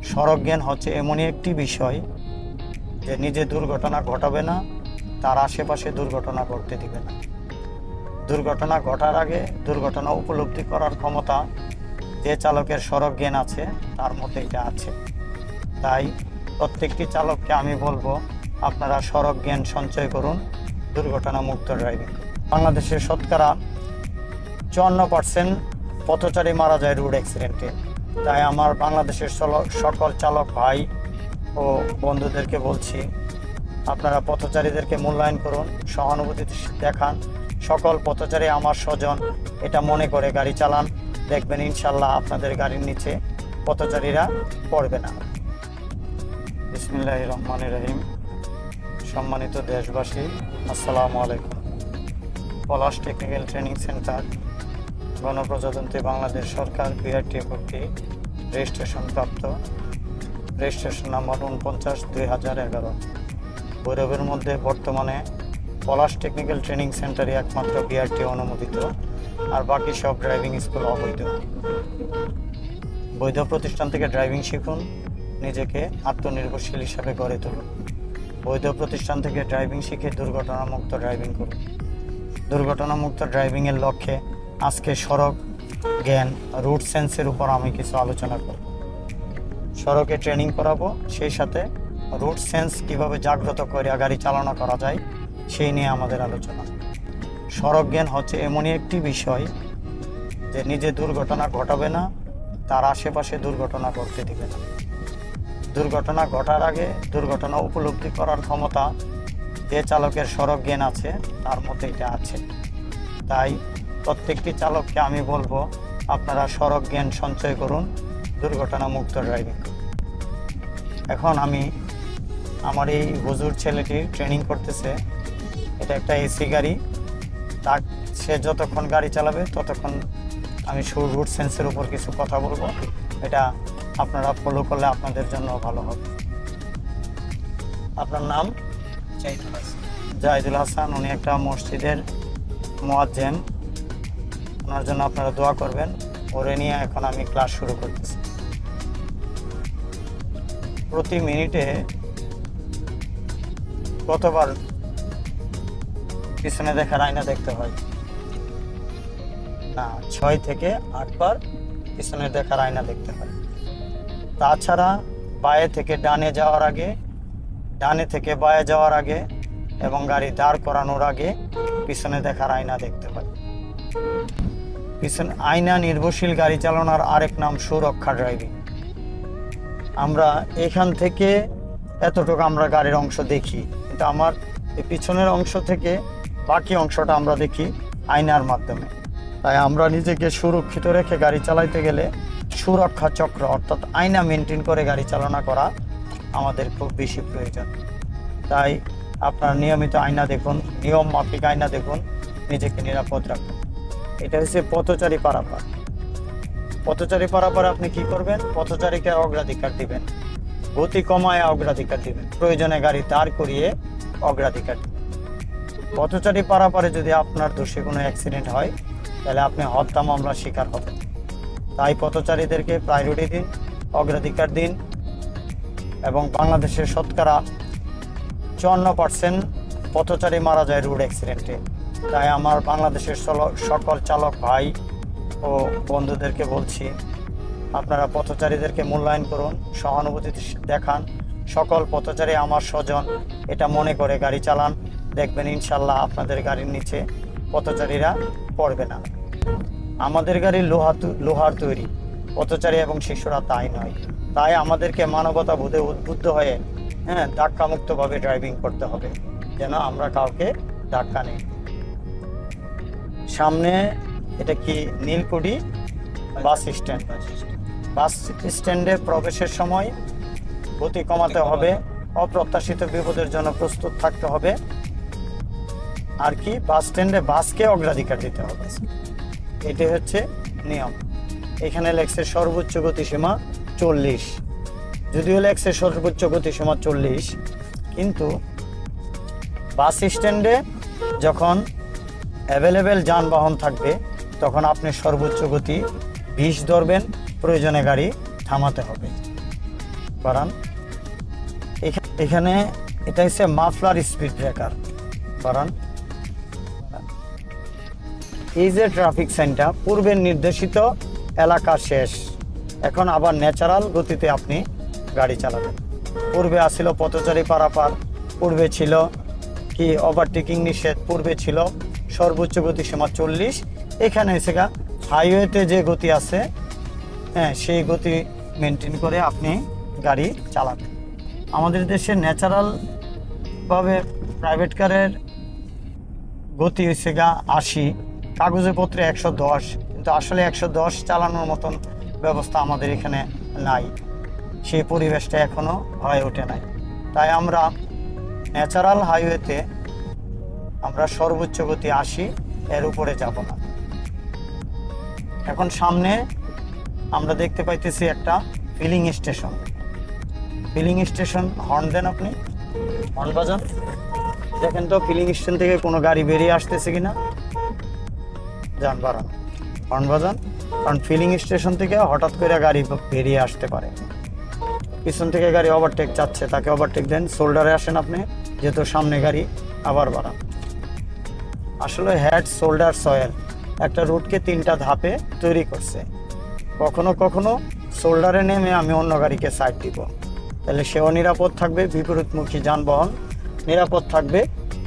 সড়ক জ্ঞান হচ্ছে এমনই একটি বিষয় যে নিজে দুর্ঘটনা ঘটাবে না, তার আশেপাশে দুর্ঘটনা ঘটতে দিবে না। দুর্ঘটনা ঘটার আগে দুর্ঘটনা উপলব্ধি করার ক্ষমতা যে চালকের সড়ক জ্ঞান আছে তার মধ্যে এটা আছে। তাই প্রত্যেকটি চালককে আমি বলবো, আপনারা সড়ক জ্ঞান সঞ্চয় করুন, দুর্ঘটনা মুক্ত ড্রাইভিং করুন। বাংলাদেশের শতকরা 54% পথচারী মারা যায় রোড অ্যাক্সিডেন্টে। তাই আমার বাংলাদেশের সকল চালক ভাই ও বন্ধুদেরকে বলছি, আপনারা পথচারীদেরকে মূল্যায়ন করুন, সহানুভূতি দেখান। সকল পথচারী আমার স্বজন এটা মনে করে গাড়ি চালান, দেখবেন ইনশাল্লাহ আপনাদের গাড়ির নিচে পথচারীরা পড়বে না। বিসমিল্লাহির রহমানির রহিম। সম্মানিত দেশবাসী, আসসালামু আলাইকুম। পলাশ টেকনিক্যাল ট্রেনিং সেন্টার, গণপ্রজাতন্ত্রী বাংলাদেশ সরকার, বিআরটিএ কর্তৃক রেজিস্ট্রেশনপ্রাপ্ত, রেজিস্ট্রেশন নাম্বার 49/2011। ভৈরবের মধ্যে বর্তমানে পলাশ টেকনিক্যাল ট্রেনিং সেন্টারই একমাত্র বিআরটিএ অনুমোদিত, আর বাকি সব ড্রাইভিং স্কুল অবৈধ। বৈধ প্রতিষ্ঠান থেকে ড্রাইভিং শিখুন, নিজেকে আত্মনির্ভরশীল হিসাবে গড়ে তুলুন। বৈধ প্রতিষ্ঠান থেকে ড্রাইভিং শিখে দুর্ঘটনামুক্ত ড্রাইভিং করুন। দুর্ঘটনামুক্ত ড্রাইভিংয়ের লক্ষ্যে আজকে সড়ক জ্ঞান, রুট সেন্সের উপর আমি কিছু আলোচনা করব। সড়কে ট্রেনিং করাবো, সেই সাথে রুট সেন্স কীভাবে জাগ্রত করে গাড়ি চালানো করা যায় সেই নিয়ে আমাদের আলোচনা। সড়ক জ্ঞান হচ্ছে এমনই একটি বিষয় যে নিজে দুর্ঘটনা ঘটাবে না, তার আশেপাশে দুর্ঘটনা ঘটতে দিবে না। দুর্ঘটনা ঘটার আগে দুর্ঘটনা উপলব্ধি করার ক্ষমতা যে চালকের সড়ক জ্ঞান আছে তার মধ্যে এটা আছে। তাই প্রত্যেকটি চালককে আমি বলবো, আপনারা সড়ক জ্ঞান সঞ্চয় করুন, দুর্ঘটনা মুক্ত ড্রাইভিং করুন। এখন আমি আমার এই হুজুর ছেলেটি ট্রেনিং করতেছে, এটা একটা এসি গাড়ি। সে যতক্ষণ গাড়ি চালাবে ততক্ষণ আমি রুট সেন্সের উপর কিছু কথা বলবো, এটা আপনারা ফলো করলে আপনাদের জন্য ভালো হবে। আপনার নাম? জাহিদুল হাসান। উনি একটা মসজিদের মুয়াজ্জিন, ওনার জন্য আপনারা দোয়া করবেন। ওরে নিয়ে এখন আমি ক্লাস শুরু করতেছি। প্রতি মিনিটে কতবার পিছনে দেখার আয়না দেখতে হয়? না, 6 থেকে 8 বার পিছনে দেখার আয়না দেখতে হয়। তাছাড়া বায়ে থেকে ডানে যাওয়ার আগে, ডানে থেকে বায়ে যাওয়ার আগে এবং গাড়ি দাঁড় করানোর আগে পিছনে দেখার আয়না দেখতে হয়। পিছনে আয়না নির্ভরশীল গাড়ি চালানোর আরেক নাম সুরক্ষা ড্রাইভিং। আমরা এখান থেকে এতটুকু আমরা গাড়ির অংশ দেখি, কিন্তু আমার এই পিছনের অংশ থেকে বাকি অংশটা আমরা দেখি আয়নার মাধ্যমে। তাই আমরা নিজেকে সুরক্ষিত রেখে গাড়ি চালাইতে গেলে সুরক্ষা চক্র অর্থাৎ আয়না মেনটেন করে গাড়ি চালনা করা আমাদের খুব বেশি প্রয়োজন। তাই আপনার নিয়মিত আয়না দেখুন, নিয়ম মাফিক আয়না দেখুন, নিজেকে নিরাপদ রাখুন। এটা হচ্ছে পথচারী পারাপার। পথচারী পারাপার আপনি কি করবেন? পথচারীকে অগ্রাধিকার দিবেন, গতি কমায় অগ্রাধিকার দিবেন, প্রয়োজনে গাড়ি দাঁড় করিয়ে অগ্রাধিকার দিবেন। পথচারী পারাপারে যদি আপনার দোষে কোনো অ্যাক্সিডেন্ট হয় তাহলে আপনি হত্যা মামলার শিকার হবেন। তাই পথচারীদেরকে প্রায়োরিটি দিন, অগ্রাধিকার দিন। এবং বাংলাদেশের শতকরা 54% পথচারী মারা যায় রোড অ্যাক্সিডেন্টে। তাই আমার বাংলাদেশের সকল চালক ভাই ও বন্ধুদেরকে বলছি, আপনারা পথচারীদেরকে মূল্যায়ন করুন, সহানুভূতি দেখান। সকল পথচারী আমার স্বজন এটা মনে করে গাড়ি চালান, দেখবেন ইনশাল্লাহ আপনাদের গাড়ির নিচে পথচারীরা পড়বে না। আমাদের গাড়ি লোহার তৈরি, পথচারী এবং শিশুরা তাই নয়। তাই আমাদেরকে মানবতা বোধে উদ্বুদ্ধ হয়ে ধাক্কামুক্তভাবে ড্রাইভিং করতে হবে, যেন আমরা কাউকে ধাক্কা নেই। সামনে এটা কি নীলকুঠি বাস স্ট্যান্ড। বাস স্ট্যান্ডে প্রবেশের সময় গতি কমাতে হবে, অপ্রত্যাশিত বিপদের জন্য প্রস্তুত থাকতে হবে। আর কি, বাস স্ট্যান্ডে বাসকে অগ্রাধিকার দিতে হবে, এটি হচ্ছে নিয়ম। এখানে লেখছে সর্বোচ্চ গতিসীমা 40, যদিও লেখছে সর্বোচ্চ গতিসীমা 40, কিন্তু বাস স্ট্যান্ডে যখন অ্যাভেলেবেল যানবাহন থাকবে তখন আপনি সর্বোচ্চ গতি 20 ধরবেন, প্রয়োজনে গাড়ি থামাতে হবে। বাড়ান। এখানে এটা হচ্ছে মাফলার স্পিড ব্রেকার, বাড়ান। এই যে ট্রাফিক সাইনটা পূর্বের নির্দেশিত এলাকা শেষ, এখন আবার ন্যাচারাল গতিতে আপনি গাড়ি চালাবেন। পূর্বে আসছিল পথচারী পারাপার, পূর্বে ছিল কি ওভারটেকিং নিষেধ, পূর্বে ছিল সর্বোচ্চ গতিসীমা 40, এখানে এসে হাইওয়েতে যে গতি আছে, হ্যাঁ, সেই গতি মেনটেন করে আপনি গাড়ি চালাবেন। আমাদের দেশে ন্যাচারালভাবে প্রাইভেট কারের গতি হচ্ছে 80, কাগজে পত্রে 110, কিন্তু আসলে 110 চালানোর মতন ব্যবস্থা আমাদের এখানে নাই, সেই পরিবেশটা এখনো হয়ে ওঠে নাই। তাই আমরা ন্যাচারাল হাইওয়েতে আমরা সর্বোচ্চ গতি 80, এর উপরে যাব না। এখন সামনে আমরা দেখতে পাইতেছি একটা filling station. Filling station, horn দেন, আপনি হর্ন বাজান, দেখেন তো ফিলিং স্টেশন থেকে কোনো গাড়ি বেরিয়ে আসতেছে কিনা। যান, বাড়ান, হর্ন বাজান, কারণ ফিলিং স্টেশন থেকে হঠাৎ করে গাড়ি বেরিয়ে আসতে পারে। পিছন থেকে গাড়ি ওভারটেক চাচ্ছে, তাকে ওভারটেক দেন, শোল্ডারে আসেন আপনি, যেহেতু সামনে গাড়ি, আবার বাড়ান। আসলে হেড, শোল্ডার, সয়েল একটা রুটকে 3টা ধাপে তৈরি করছে। কখনো কখনো শোল্ডারে নেমে আমি অন্য গাড়িকে সাইড দিব, তাহলে সেও নিরাপদ থাকবে, বিপরীতমুখী যানবাহন নিরাপদ থাকবে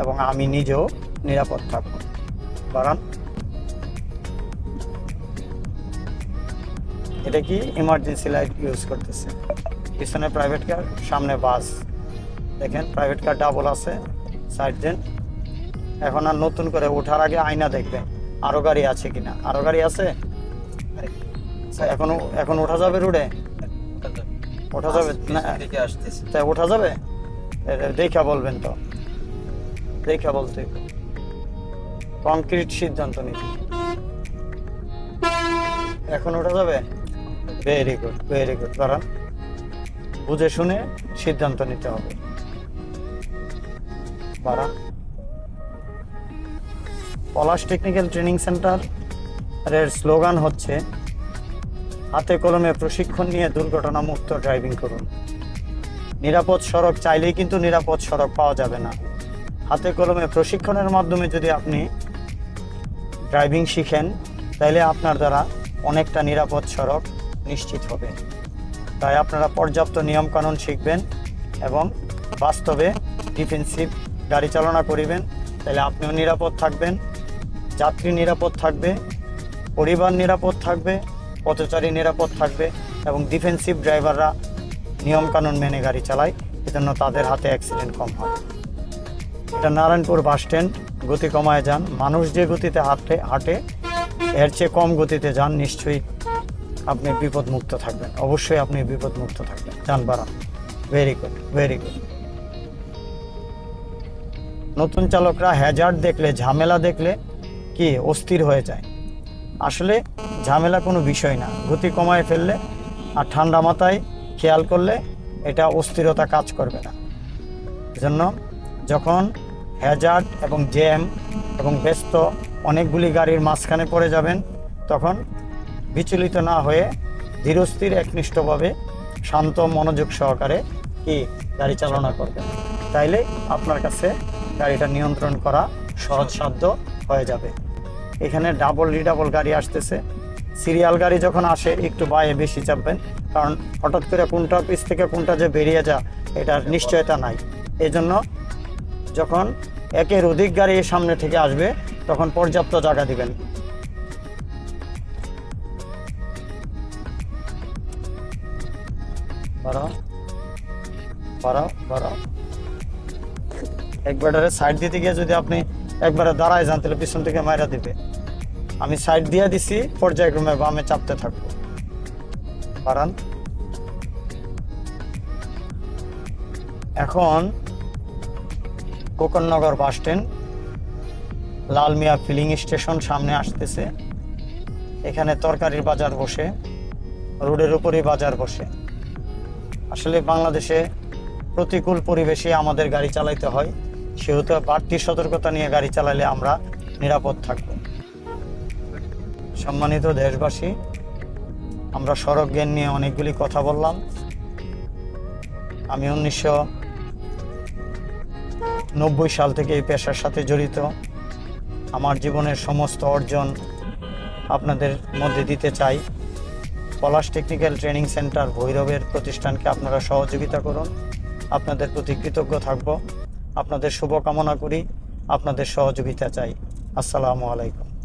এবং আমি নিজেও নিরাপদ থাকব। বাড়ান। এটা কি ইমার্জেন্সি লাইট ইউজ করতেছে, পিছনে প্রাইভেট কার, সামনে বাস, দেখেন প্রাইভেট কার ডাবল আছে, সাইড দেন। এখন আর নতুন করে ওঠার আগে আয়না দেখবেন আরো গাড়ি আছে কিনা, আরো গাড়ি আছে, এখন ওঠা যাবে রোডে, ওঠা যাবে না, তাই ওঠা যাবে, দেখা বলবেন তো, দেখা বলতে কংক্রিট সিদ্ধান্ত নিতে, এখন ওঠা যাবে। Very good, very good. কারণ বুঝে শুনে সিদ্ধান্ত নিতে হবে। বাড়ান। পলাশ টেকনিক্যাল ট্রেনিং সেন্টার এর স্লোগান হচ্ছে হাতে কলমে প্রশিক্ষণ নিয়ে দুর্ঘটনা মুক্ত ড্রাইভিং করুন। নিরাপদ সড়ক চাইলেই কিন্তু নিরাপদ সড়ক পাওয়া যাবে না। হাতে কলমে প্রশিক্ষণের মাধ্যমে যদি আপনি ড্রাইভিং শিখেন, তাহলে আপনার দ্বারা অনেকটা নিরাপদ সড়ক নিশ্চিত হবে। তাই আপনারা পর্যাপ্ত নিয়মকানুন শিখবেন এবং বাস্তবে ডিফেন্সিভ গাড়ি চালনা করিবেন, তাহলে আপনিও নিরাপদ থাকবেন, যাত্রী নিরাপদ থাকবে, পরিবার নিরাপদ থাকবে, পথচারী নিরাপদ থাকবে এবং ডিফেন্সিভ ড্রাইভাররা নিয়মকানুন মেনে গাড়ি চালায়, এজন্য তাদের হাতে অ্যাক্সিডেন্ট কম হয়। এটা নারায়ণপুর বাস স্ট্যান্ড, গতি কমায় যান। মানুষ যে গতিতে হাঁটে এর চেয়ে কম গতিতে যান, নিশ্চয়ই আপনি বিপদমুক্ত থাকবেন, অবশ্যই আপনি বিপদমুক্ত থাকবেন। যান, বাড়ান। Very good, very good. নতুন চালকরা হ্যাজার্ড দেখলে, ঝামেলা দেখলে কি অস্থির হয়ে যায়। আসলে ঝামেলা কোনো বিষয় না, গতি কমায় ফেললে আর ঠান্ডা মাথায় খেয়াল করলে এটা অস্থিরতা কাজ করবে না। এজন্য যখন হ্যাজার্ড এবং জ্যাম এবং ব্যস্ত অনেকগুলি গাড়ির মাঝখানে পড়ে যাবেন, তখন বিচলিত না হয়ে ধীরস্থির একনিষ্ঠভাবে শান্ত মনোযোগ সহকারে কি গাড়ি চালনা করবেন, তাইলে আপনার কাছে গাড়িটা নিয়ন্ত্রণ করা সহজসাধ্য হয়ে যাবে। এখানে ডাবল রিডাবল গাড়ি আসতেছে, সিরিয়াল গাড়ি যখন আসে একটু বায়ে বেশি চাপবেন, কারণ হঠাৎ করে কোনটা পিছ থেকে কোনটা যে বেরিয়ে যা এটার নিশ্চয়তা নাই। এই জন্য যখন একের অধিক গাড়ি সামনে থেকে আসবে তখন পর্যাপ্ত জায়গা দিবেন। বাড়াও, বাড়াও, বাড়াও। একবারে সাইড দিতে গিয়ে যদি আপনি একবারে দাঁড়ায় যান, তাহলে পিছন থেকে মাইরা দিবে। আমি সাইড দিয়ে দিছি, পর্যায়ক্রমে বামে চাপতে থাকবো। বাড়ান। এখন কোকননগর বাস স্ট্যান্ড, লাল মিয়া ফিলিং স্টেশন সামনে আসতেছে। এখানে তরকারির বাজার বসে, রোডের উপরই বাজার বসে। আসলে বাংলাদেশে প্রতিকূল পরিবেশে আমাদের গাড়ি চালাইতে হয়, সেহেতু বাড়তি সতর্কতা নিয়ে গাড়ি চালালে আমরা নিরাপদ থাকব। সম্মানিত দেশবাসী, আমরা সড়ক জ্ঞান নিয়ে অনেকগুলি কথা বললাম। আমি 1990 সাল থেকে এই পেশার সাথে জড়িত। আমার জীবনের সমস্ত অর্জন আপনাদের মধ্যে দিতে চাই। পলাশ টেকনিক্যাল ট্রেনিং সেন্টার ভৈরবের প্রতিষ্ঠানকে আপনারা সহযোগিতা করুন। আপনাদের প্রতি কৃতজ্ঞ থাকব। আপনাদের শুভকামনা করি, আপনাদের সহযোগিতা চাই। আসসালামু আলাইকুম।